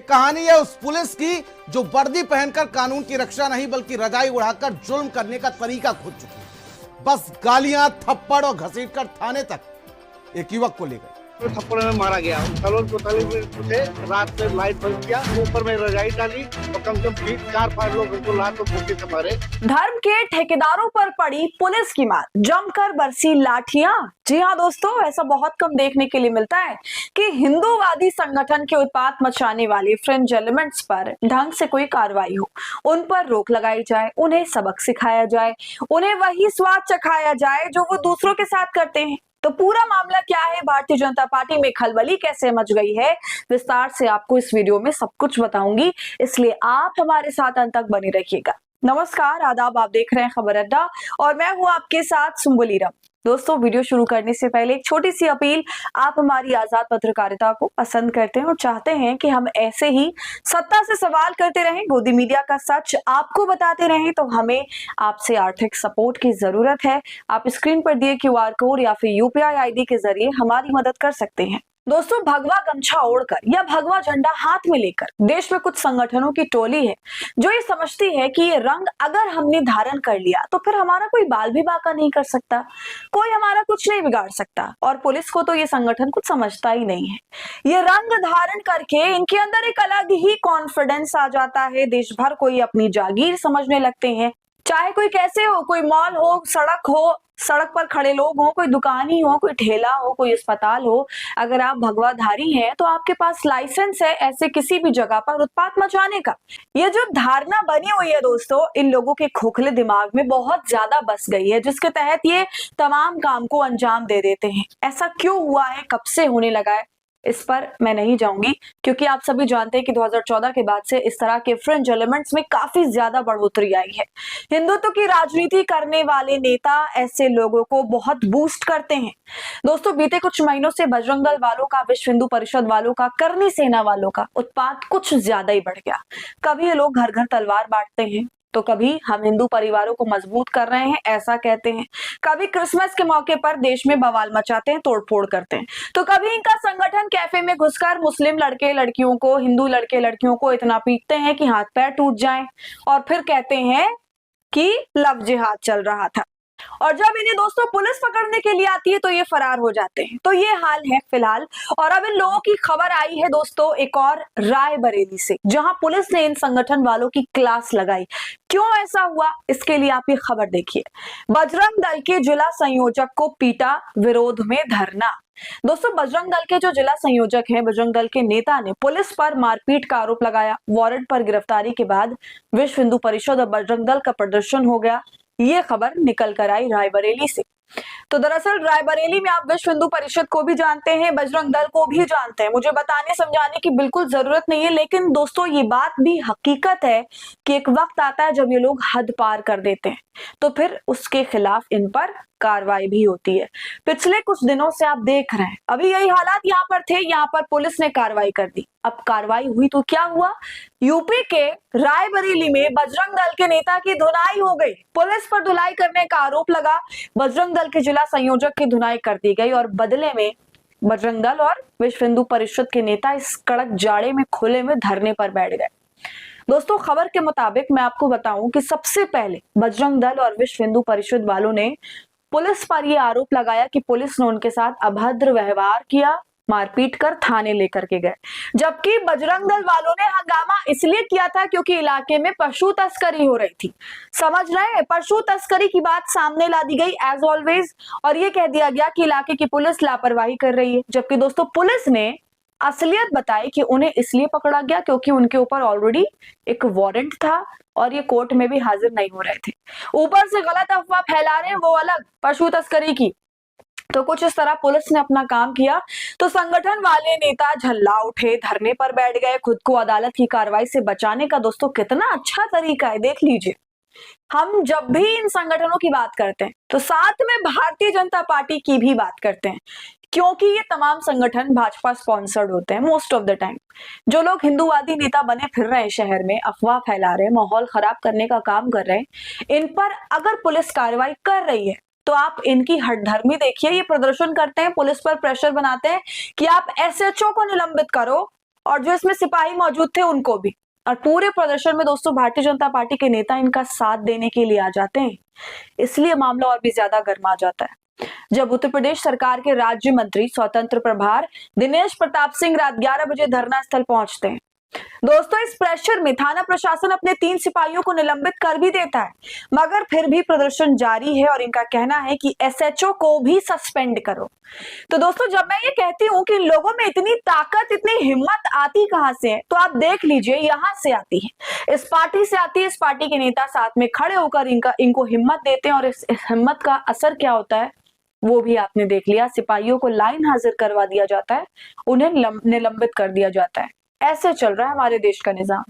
कहानी है उस पुलिस की जो वर्दी पहनकर कानून की रक्षा नहीं बल्कि रजाई उड़ाकर जुल्म करने का तरीका खोज चुकी है। बस गालियां, थप्पड़ और घसीटकर थाने तक एक युवक को ले गए। तो थप्पड़ में मारा गया। सलोन कोतवाली में पूछे, रात में लाइट बंद किया, ऊपर में रजाई डाली और कम से कम 4-5 लोग उनको लात और मुक्के से मारे। धर्म के ठेकेदारों पर पड़ी पुलिस की मार, जमकर बरसी लाठियां। जी हाँ दोस्तों, ऐसा बहुत कम देखने के लिए मिलता है कि हिंदूवादी संगठन के उत्पात मचाने वाले फ्रिंज एलिमेंट्स पर ढंग से कोई कार्रवाई हो, उन पर रोक लगाई जाए, उन्हें सबक सिखाया जाए, उन्हें वही स्वाद चखाया जाए जो वो दूसरों के साथ करते हैं। तो पूरा मामला क्या है, भारतीय जनता पार्टी में खलबली कैसे मच गई है, विस्तार से आपको इस वीडियो में सब कुछ बताऊंगी, इसलिए आप हमारे साथ अंत तक बने रहिएगा। नमस्कार, आदाब, आप देख रहे हैं खबर अड्डा और मैं हूं आपके साथ सुम्बुली राम। दोस्तों, वीडियो शुरू करने से पहले एक छोटी सी अपील, आप हमारी आजाद पत्रकारिता को पसंद करते हैं और चाहते हैं कि हम ऐसे ही सत्ता से सवाल करते रहें, गोदी मीडिया का सच आपको बताते रहें, तो हमें आपसे आर्थिक सपोर्ट की जरूरत है। आप स्क्रीन पर दिए QR कोड या फिर UPI ID के जरिए हमारी मदद कर सकते हैं। दोस्तों, भगवा गमछा ओढ़कर या भगवा झंडा हाथ में लेकर देश में कुछ संगठनों की टोली है जो ये समझती है कि ये रंग अगर हमने धारण कर लिया तो फिर हमारा कोई बाल भी बांका नहीं कर सकता, कोई हमारा कुछ नहीं बिगाड़ सकता। और पुलिस को तो ये संगठन कुछ समझता ही नहीं है। ये रंग धारण करके इनके अंदर एक अलग ही कॉन्फिडेंस आ जाता है। देश भर को ये अपनी जागीर समझने लगते हैं, चाहे कोई कैसे हो, कोई मॉल हो, सड़क पर खड़े लोग हो, कोई दुकान ही हो, कोई ठेला हो, कोई अस्पताल हो। अगर आप भगवाधारी हैं तो आपके पास लाइसेंस है ऐसे किसी भी जगह पर उत्पात मचाने का। ये जो धारणा बनी हुई है दोस्तों, इन लोगों के खोखले दिमाग में बहुत ज्यादा बस गई है, जिसके तहत ये तमाम काम को अंजाम दे देते हैं। ऐसा क्यों हुआ है, कब से होने लगा है, इस पर मैं नहीं जाऊंगी, क्योंकि आप सभी जानते हैं कि 2014 के बाद से इस तरह के फ्रिंज एलिमेंट्स में काफी ज्यादा बढ़ोतरी आई है। हिंदुत्व की राजनीति करने वाले नेता ऐसे लोगों को बहुत बूस्ट करते हैं। दोस्तों, बीते कुछ महीनों से बजरंग दल वालों का, विश्व हिंदू परिषद वालों का, करनी सेना वालों का उत्पात कुछ ज्यादा ही बढ़ गया। कभी ये लोग घर घर तलवार बांटते हैं, तो कभी हम हिंदू परिवारों को मजबूत कर रहे हैं ऐसा कहते हैं, कभी क्रिसमस के मौके पर देश में बवाल मचाते हैं, तोड़फोड़ करते हैं, तो कभी इनका संगठन कैफे में घुसकर मुस्लिम लड़के लड़कियों को, हिंदू लड़के लड़कियों को इतना पीटते हैं कि हाथ पैर टूट जाएं, और फिर कहते हैं कि लव जिहाद चल रहा था। और जब इन्हें दोस्तों पुलिस पकड़ने के लिए आती है तो ये फरार हो जाते हैं। तो ये हाल है फिलहाल। और अब इन लोगों की खबर आई है दोस्तों एक और रायबरेली से, जहां पुलिस ने इन संगठन वालों की क्लास लगाई। क्यों ऐसा हुआ, इसके लिए आप ये खबर देखिए। बजरंग दल के जिला संयोजक को पीटा, विरोध में धरना। दोस्तों, बजरंग दल के जो जिला संयोजक हैं, बजरंग दल के नेता ने पुलिस पर मारपीट का आरोप लगाया। वारंट पर गिरफ्तारी के बाद विश्व हिंदू परिषद और बजरंग दल का प्रदर्शन हो गया। ये खबर निकल कर आई रायबरेली से। तो दरअसल रायबरेली में आप विश्व हिंदू परिषद को भी जानते हैं, बजरंग दल को भी जानते हैं, मुझे बताने समझाने की बिल्कुल जरूरत नहीं है। लेकिन दोस्तों, ये बात भी हकीकत है कि एक वक्त आता है जब ये लोग हद पार कर देते हैं, तो फिर उसके खिलाफ इन पर कार्रवाई भी होती है। पिछले कुछ दिनों से आप देख रहे हैं, अभी यही हालात यहाँ पर थे, यहाँ पर पुलिस ने कार्रवाई कर दी। अब कार्रवाई हुई तो क्या हुआ, यूपी के रायबरेली में बजरंग दल के नेता की धुनाई हो गई। पुलिस पर धुलाई करने का आरोप लगा, बजरंग दल के जिला संयोजक की धुनाई कर दी गई और बदले में बजरंग दल और विश्व हिंदू परिषद के नेता इस कड़क जाड़े में खुले में धरने पर बैठ गए। दोस्तों, खबर के मुताबिक मैं आपको बताऊं कि सबसे पहले बजरंग दल और विश्व हिंदू परिषद वालों ने पुलिस पर यह आरोप लगाया कि पुलिस ने उनके साथ अभद्र व्यवहार किया, मारपीट कर थाने लेकर के गए। जबकि बजरंग दल वालों ने हंगामा इसलिए किया था क्योंकि इलाके में पशु तस्करी हो रही थी। समझ रहे हैं, पशु तस्करी की बात सामने ला दी गई एज ऑलवेज, और ये कह दिया गया कि इलाके की पुलिस लापरवाही कर रही है। जबकि दोस्तों, पुलिस ने असलियत बताई कि उन्हें इसलिए पकड़ा गया क्योंकि उनके ऊपर ऑलरेडी एक वारंट था और ये कोर्ट में भी हाजिर नहीं हो रहे थे। ऊपर से गलत अफवाह फैला रहे हैं वो अलग, पशु तस्करी की। तो कुछ इस तरह पुलिस ने अपना काम किया तो संगठन वाले नेता झल्ला उठे, धरने पर बैठ गए। खुद को अदालत की कार्रवाई से बचाने का दोस्तों कितना अच्छा तरीका है, देख लीजिए। हम जब भी इन संगठनों की बात करते हैं तो साथ में भारतीय जनता पार्टी की भी बात करते हैं, क्योंकि ये तमाम संगठन भाजपा स्पॉन्सर्ड होते हैं मोस्ट ऑफ द टाइम। जो लोग हिंदूवादी नेता बने फिर रहे हैं, शहर में अफवाह फैला रहे हैं, माहौल खराब करने का काम कर रहे हैं, इन पर अगर पुलिस कार्रवाई कर रही है तो आप इनकी हठधर्मी देखिए। ये प्रदर्शन करते हैं, पुलिस पर प्रेशर बनाते हैं कि आप एसएचओ को निलंबित करो, और जो इसमें सिपाही मौजूद थे उनको भी। और पूरे प्रदर्शन में दोस्तों भारतीय जनता पार्टी के नेता इनका साथ देने के लिए आ जाते हैं, इसलिए मामला और भी ज्यादा गर्मा जाता है। जब उत्तर प्रदेश सरकार के राज्य मंत्री स्वतंत्र प्रभार दिनेश प्रताप सिंह रात 11 बजे धरना स्थल पहुंचते हैं। दोस्तों इस प्रेशर में थाना प्रशासन अपने 3 सिपाहियों को निलंबित कर भी देता है, मगर फिर भी प्रदर्शन जारी है और इनका कहना है कि एसएचओ को भी सस्पेंड करो। तो दोस्तों जब मैं ये कहती हूँ कि इन लोगों में इतनी ताकत, इतनी हिम्मत आती कहां से है, तो आप देख लीजिए यहां से आती है, इस पार्टी से आती है। इस पार्टी के नेता साथ में खड़े होकर इनको हिम्मत देते हैं और इस हिम्मत का असर क्या होता है वो भी आपने देख लिया। सिपाहियों को लाइन हाजिर करवा दिया जाता है, उन्हें निलंबित कर दिया जाता है। ऐसे चल रहा है हमारे देश का निजाम।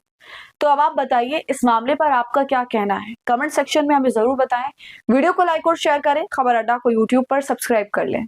तो अब आप बताइए इस मामले पर आपका क्या कहना है, कमेंट सेक्शन में हमें जरूर बताएं। वीडियो को लाइक और शेयर करें, खबर अड्डा को यूट्यूब पर सब्सक्राइब कर लें।